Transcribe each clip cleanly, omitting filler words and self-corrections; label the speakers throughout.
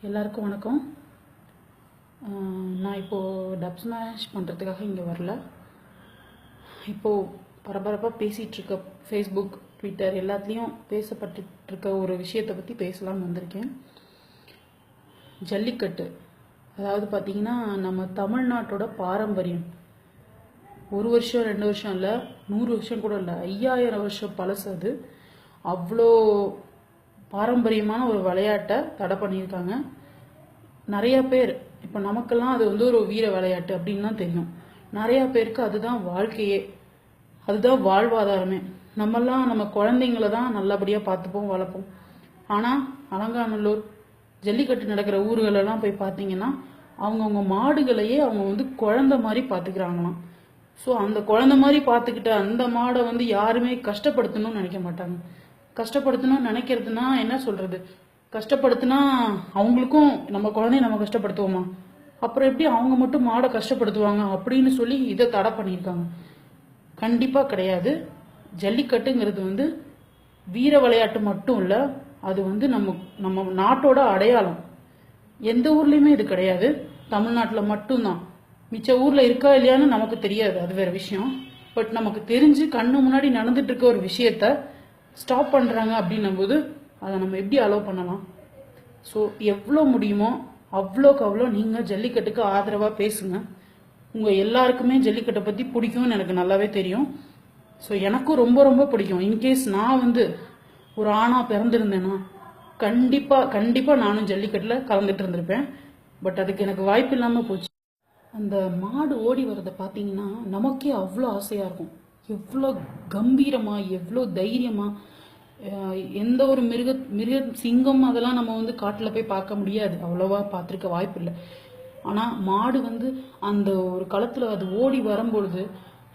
Speaker 1: எல்லாருக்கும் வணக்கம். நான் இப்போது டப் ஸ்மாஷ் பண்ணுறதுக்காக இங்கே வரல. இப்போது பரபரப்பாக பேசிகிட்ருக்க ஃபேஸ்புக், ட்விட்டர் எல்லாத்துலேயும் பேசப்பட்டுருக்க ஒரு விஷயத்தை பற்றி பேசலாம்னு வந்திருக்கேன். ஜல்லிக்கட்டு. அதாவது பார்த்திங்கன்னா, நம்ம தமிழ்நாட்டோட பாரம்பரியம். 1 வருஷம் 2 வருஷம் இல்லை, 100 வருஷம் கூட இல்லை, 5000 வருஷம் பழசு. அது அவ்வளோ பாரம்பரியமான ஒரு விளையாட்டை தடை பண்ணியிருக்காங்க. நிறையா பேர் இப்போ நமக்கெல்லாம் அது ஒரு வீர விளையாட்டு அப்படின்னு தான் தெரியும். நிறையா பேருக்கு அதுதான் வாழ்க்கையே, அதுதான் வாழ்வாதாரமே. நம்மெல்லாம் நம்ம குழந்தைங்கள தான் நல்லபடியாக பார்த்துப்போம், வளர்ப்போம். ஆனால் அலங்காநல்லூர் ஜல்லிக்கட்டு நடக்கிற ஊர்களெல்லாம் போய் பார்த்தீங்கன்னா அவங்கவுங்க மாடுகளையே அவங்க குழந்தை மாதிரி பார்த்துக்கிறாங்களாம். ஸோ அந்த குழந்தை மாதிரி பார்த்துக்கிட்ட அந்த மாடை யாருமே கஷ்டப்படுத்தணும்னு நினைக்க மாட்டாங்க. கஷ்டப்படுத்தணும்னு நினைக்கிறதுனா என்ன சொல்றது, கஷ்டப்படுத்தினா அவங்களுக்கும் நம்ம குழந்தைய நம்ம கஷ்டப்படுத்துவோமா, அப்புறம் எப்படி அவங்க மட்டும் மாடை கஷ்டப்படுத்துவாங்க அப்படின்னு சொல்லி இதை தடை பண்ணியிருக்காங்க. கண்டிப்பாக கிடையாது. ஜல்லிக்கட்டுங்கிறது வீர விளையாட்டு மட்டும் இல்லை, அது நம்ம நாட்டோட அடையாளம். எந்த ஊர்லேயுமே இது கிடையாது, தமிழ்நாட்டில் மட்டும்தான். மிச்ச ஊரில் இருக்கா இல்லையான்னு நமக்கு தெரியாது, அது வேற விஷயம். பட் நமக்கு தெரிஞ்சு கண்ணு முன்னாடி நடந்துட்டு இருக்க ஒரு விஷயத்த ஸ்டாப் பண்ணுறாங்க அப்படின்னும் போது அதை நம்ம எப்படி அலோவ் பண்ணலாம்? ஸோ எவ்வளோ முடியுமோ அவ்வளோக்கு அவ்வளோ நீங்கள் ஜல்லிக்கட்டுக்கு ஆதரவாக பேசுங்க. உங்கள் எல்லாருக்குமே ஜல்லிக்கட்டை பற்றி பிடிக்கும்னு எனக்கு நல்லாவே தெரியும். ஸோ எனக்கும் ரொம்ப ரொம்ப பிடிக்கும். இன்கேஸ் நான் ஒரு ஆணாக பிறந்திருந்தேன்னா கண்டிப்பாக நானும் ஜல்லிக்கட்டில் கலந்துட்டு இருந்திருப்பேன். பட் அதுக்கு எனக்கு வாய்ப்பு இல்லாமல் போச்சு. அந்த மாடு ஓடி வர்றதை பார்த்தீங்கன்னா நமக்கே அவ்வளோ ஆசையாக இருக்கும். எவ்வளோ கம்பீரமாக, எவ்வளோ தைரியமாக. எந்த ஒரு மிருக சிங்கம் அதெல்லாம் நம்ம காட்டில் போய் பார்க்க முடியாது, அவ்வளோவா பார்த்துருக்க வாய்ப்பு இல்லை. ஆனால் மாடு அந்த ஒரு களத்தில் அது ஓடி வரும்பொழுது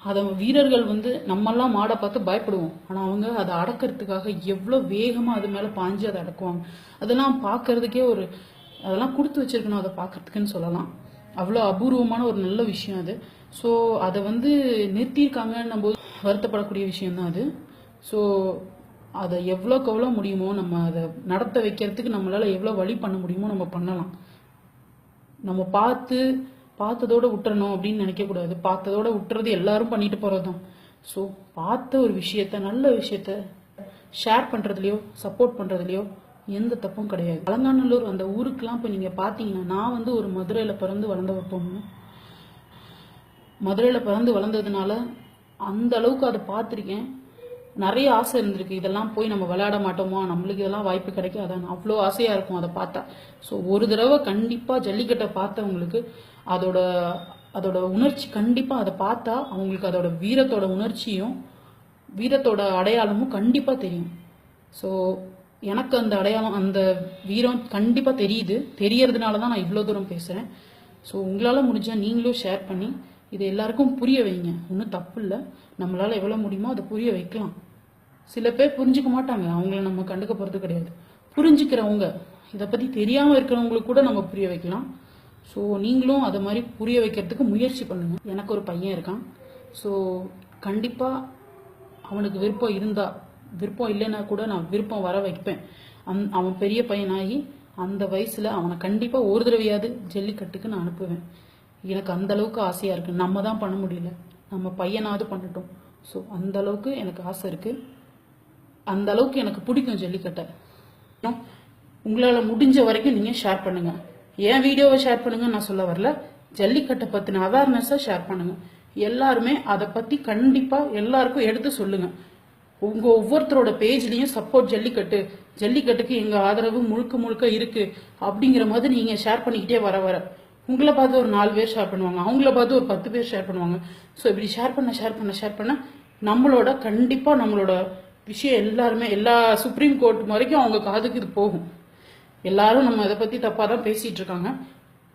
Speaker 1: அதை வீரர்கள் நம்மெல்லாம் மாடை பார்த்து பயப்படுவோம். ஆனால் அவங்க அதை அடக்கிறதுக்காக எவ்வளோ வேகமாக அது மேலே பாஞ்சு அதை அடக்குவாங்க. அதெல்லாம் பார்க்கறதுக்கே அதெல்லாம் கொடுத்து வச்சிருக்கணும் அதை பார்க்கறதுக்குன்னு சொல்லலாம். அவ்வளோ அபூர்வமான ஒரு நல்ல விஷயம் அது. ஸோ அதை நிறுத்தியிருக்காங்கன்னும் போது வருத்தப்படக்கூடிய விஷயம்தான் அது. ஸோ அதை எவ்வளோக்கு எவ்வளோ முடியுமோ நம்ம அதை நடத்த வைக்கிறதுக்கு நம்மளால் எவ்வளோ வழி பண்ண முடியுமோ நம்ம பண்ணலாம். நம்ம பார்த்ததோடு விட்டுறணும் அப்படின்னு நினைக்கக்கூடாது. பார்த்ததோடு விட்டுறது எல்லாரும் பண்ணிட்டு போகிறது தான். ஸோ பார்த்த ஒரு விஷயத்த, நல்ல விஷயத்த ஷேர் பண்ணுறதுலையோ சப்போர்ட் பண்ணுறதுலையோ எந்த தப்பும் கிடையாது. அலங்காநல்லூர் அந்த ஊருக்கெல்லாம் இப்போ நீங்கள் பார்த்தீங்கன்னா, நான் ஒரு மதுரையில் பிறந்து வளர்ந்த ஒரு பொண்ணு. மதுரையில் பிறந்து வளர்ந்ததுனால அந்த அளவுக்கு அதை பார்த்துருக்கேன். நிறைய ஆசை இருந்திருக்கு, இதெல்லாம் போய் நம்ம விளையாட மாட்டோமா, நம்மளுக்கு இதெல்லாம் வாய்ப்பு கிடைக்காதான், அவ்வளோ ஆசையாக இருக்கும் அதை பார்த்தா. ஸோ ஒரு தடவை கண்டிப்பாக ஜல்லிக்கட்டை பார்த்தவங்களுக்கு அதோட உணர்ச்சி கண்டிப்பாக அதை பார்த்தா அவங்களுக்கு அதோட வீரத்தோட உணர்ச்சியும் வீரத்தோட அடையாளமும் கண்டிப்பாக தெரியும். ஸோ எனக்கு அந்த அடையாளம், அந்த வீரம் கண்டிப்பாக தெரியுது. தெரியறதுனால தான் நான் இவ்வளோ தூரம் பேசுகிறேன். ஸோ உங்களால் முடிஞ்சால் நீங்களும் ஷேர் பண்ணி இதை எல்லாருக்கும் புரிய வைங்க. ஒன்றும் தப்பு இல்லை, நம்மளால் எவ்வளோ முடியுமோ அதை புரிய வைக்கலாம். சில பேர் புரிஞ்சுக்க மாட்டாங்க, அவங்கள நம்ம கண்டுக்க போகிறது கிடையாது. புரிஞ்சுக்கிறவங்க, இதை பற்றி தெரியாமல் இருக்கிறவங்களுக்கு கூட நம்ம புரிய வைக்கலாம். ஸோ நீங்களும் அதை மாதிரி புரிய வைக்கிறதுக்கு முயற்சி பண்ணுங்கள். எனக்கு ஒரு பையன் இருக்கான். ஸோ கண்டிப்பாக அவனுக்கு விருப்பம் இல்லைன்னா கூட நான் விருப்பம் வர வைப்பேன். அவன் பெரிய பையனாகி அந்த வயசில் அவனை கண்டிப்பாக ஒரு தடவையாவது ஜல்லிக்கட்டுக்கு நான் அனுப்புவேன். எனக்கு அந்த அளவுக்கு ஆசையாக இருக்குது. நம்ம தான் பண்ண முடியல, நம்ம பையனாவது பண்ணட்டும். ஸோ அந்த அளவுக்கு எனக்கு ஆசை இருக்குது, அந்த அளவுக்கு எனக்கு பிடிக்கும் ஜல்லிக்கட்டை. உங்களால் முடிஞ்ச வரைக்கும் நீங்கள் ஷேர் பண்ணுங்கள். என் வீடியோவை ஷேர் பண்ணுங்கன்னு நான் சொல்ல வரல, ஜல்லிக்கட்டை பற்றின அவேர்னஸை ஷேர் பண்ணுங்கள். எல்லாருமே அதை பற்றி கண்டிப்பாக எல்லாருக்கும் எடுத்து சொல்லுங்கள். உங்கள் ஒவ்வொருத்தரோட பேஜ்லேயும் சப்போர்ட் ஜல்லிக்கட்டுக்கு எங்கள் ஆதரவு முழுக்க இருக்குது அப்படிங்கிற மாதிரி நீங்கள் ஷேர் பண்ணிக்கிட்டே வர உங்களை பார்த்து ஒரு 4 பேர் ஷேர் பண்ணுவாங்க, அவங்கள பார்த்து ஒரு 10 பேர் ஷேர் பண்ணுவாங்க. ஸோ இப்படி ஷேர் பண்ண கண்டிப்பாக நம்மளோட விஷயம் எல்லாருமே எல்லா சுப்ரீம் கோர்ட் வரைக்கும் அவங்க காதுக்கு இது போகும். எல்லாரும் நம்ம இதை பற்றி தப்பாக தான் பேசிகிட்டு இருக்காங்க.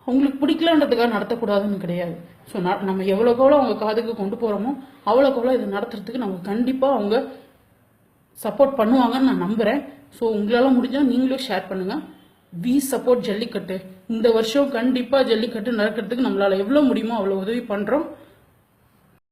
Speaker 1: அவங்களுக்கு பிடிக்கலன்றதுக்காக நடத்தக்கூடாதுன்னு கிடையாது. ஸோ நம்ம எவ்வளோக்கு எவ்வளோ அவங்க காதுக்கு கொண்டு போகிறோமோ அவ்வளோக்கு எவ்வளோ இதை நடத்துறதுக்கு நம்ம கண்டிப்பாக அவங்க சப்போர்ட் பண்ணுவாங்கன்னு நான் நம்புகிறேன். ஸோ உங்களால் முடிஞ்சால் நீங்களும் ஷேர் பண்ணுங்கள். We support Jallikattu. இந்த வருஷம் கண்டிப்பாக ஜல்லிக்கட்டு நடக்கிறதுக்கு நம்மளால் எவ்வளோ முடியுமோ அவ்வளோ உதவி பண்ணுறோம்.